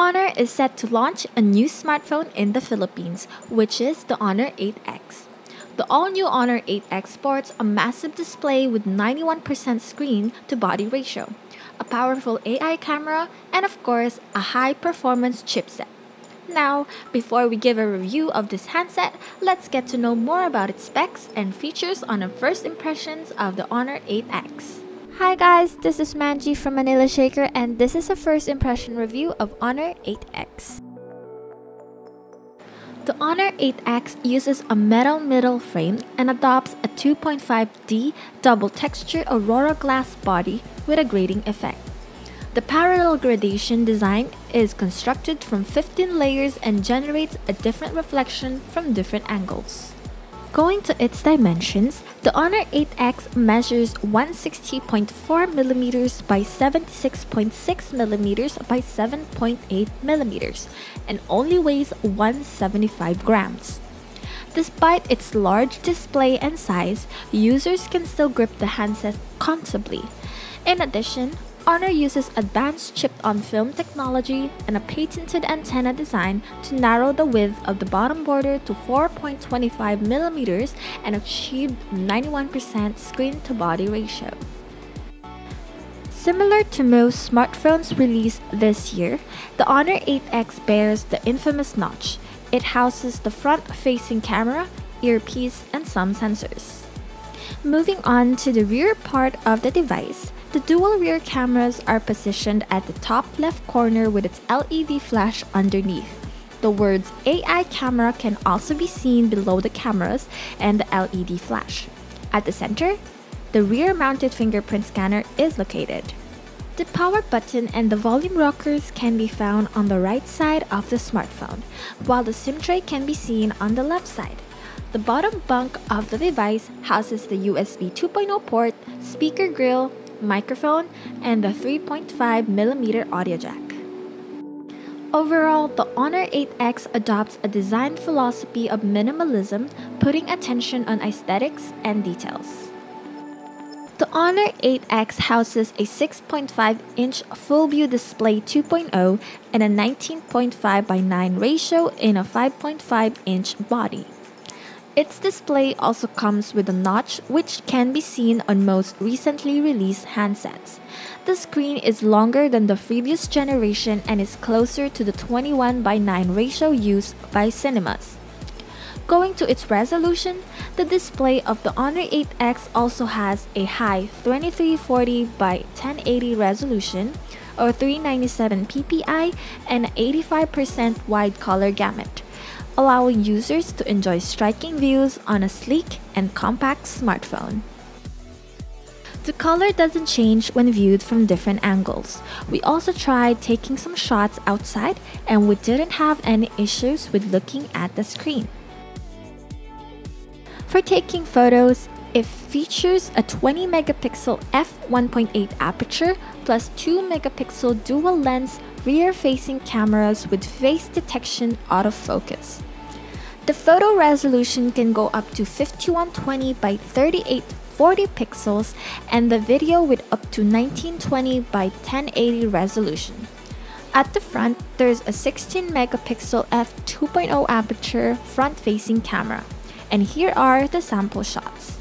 Honor is set to launch a new smartphone in the Philippines, which is the Honor 8X. The all-new Honor 8X sports a massive display with 91% screen-to-body ratio, a powerful AI camera, and of course, a high-performance chipset. Now, before we give a review of this handset, let's get to know more about its specs and features on our first impressions of the Honor 8X. Hi guys, this is Manji from Manila Shaker, and this is a first impression review of Honor 8X. The Honor 8X uses a metal middle frame and adopts a 2.5D double texture Aurora glass body with a grading effect. The parallel gradation design is constructed from 15 layers and generates a different reflection from different angles. Going to its dimensions, the Honor 8X measures 160.4mm by 76.6mm by 7.8mm and only weighs 175 grams. Despite its large display and size, users can still grip the handset comfortably. In addition, Honor uses advanced chip-on-film technology and a patented antenna design to narrow the width of the bottom border to 4.25mm and achieve 91% screen-to-body ratio. Similar to most smartphones released this year, the Honor 8X bears the infamous notch. It houses the front-facing camera, earpiece, and some sensors. Moving on to the rear part of the device, the dual rear cameras are positioned at the top left corner with its LED flash underneath. The words AI camera can also be seen below the cameras and the LED flash. At the center, the rear-mounted fingerprint scanner is located. The power button and the volume rockers can be found on the right side of the smartphone, while the SIM tray can be seen on the left side. The bottom bunk of the device houses the USB 2.0 port, speaker grill, microphone, and the 3.5mm audio jack. Overall, the Honor 8X adopts a design philosophy of minimalism, putting attention on aesthetics and details. The Honor 8X houses a 6.5-inch full-view display 2.0 and a 19.5:9 ratio in a 5.5-inch body. Its display also comes with a notch which can be seen on most recently released handsets. The screen is longer than the previous generation and is closer to the 21:9 ratio used by cinemas. Going to its resolution, the display of the Honor 8X also has a high 2340 by 1080 resolution or 397 ppi and 85% wide color gamut, allowing users to enjoy striking views on a sleek and compact smartphone. The color doesn't change when viewed from different angles. We also tried taking some shots outside and we didn't have any issues with looking at the screen. For taking photos, it features a 20-megapixel f1.8 aperture plus 2-megapixel dual lens rear-facing cameras with face detection autofocus. The photo resolution can go up to 5120 by 3840 pixels and the video with up to 1920 by 1080 resolution. At the front, there's a 16-megapixel f2.0 aperture front-facing camera. And here are the sample shots.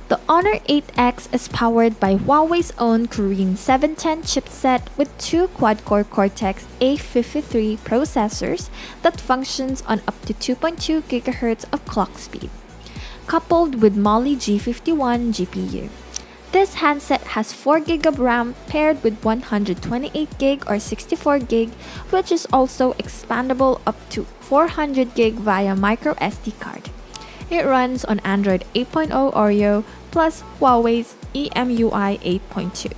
The Honor 8X is powered by Huawei's own Kirin 710 chipset with two quad-core Cortex A53 processors that functions on up to 2.2 GHz of clock speed, coupled with Mali G51 GPU. This handset has 4GB of RAM paired with 128GB or 64GB, which is also expandable up to 400GB via microSD card. It runs on Android 8.0 Oreo plus Huawei's EMUI 8.2.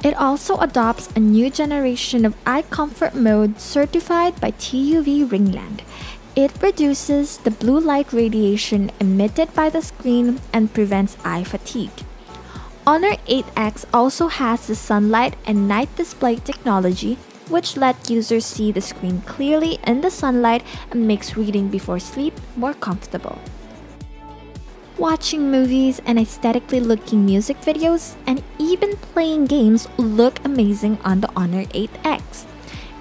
It also adopts a new generation of eye comfort mode certified by TUV Ringland. It reduces the blue light radiation emitted by the screen and prevents eye fatigue. Honor 8X also has the sunlight and night display technology, which let users see the screen clearly in the sunlight and makes reading before sleep more comfortable. Watching movies and aesthetically looking music videos and even playing games look amazing on the Honor 8X.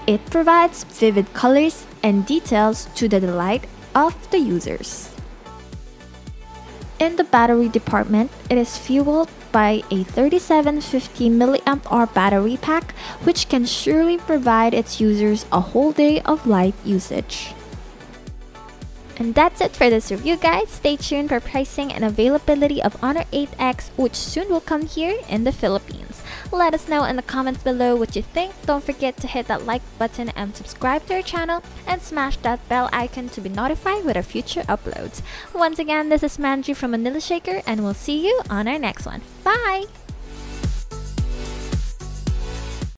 It provides vivid colors and details to the delight of the users. In the battery department, it is fueled by a 3750 mAh battery pack, which can surely provide its users a whole day of light usage. And that's it for this review, guys. Stay tuned for pricing and availability of Honor 8X, which soon will come here in the Philippines. Let us know in the comments below what you think. Don't forget to hit that like button and subscribe to our channel and smash that bell icon to be notified with our future uploads. Once again, this is Manju from Manila Shaker, and we'll see you on our next one. Bye!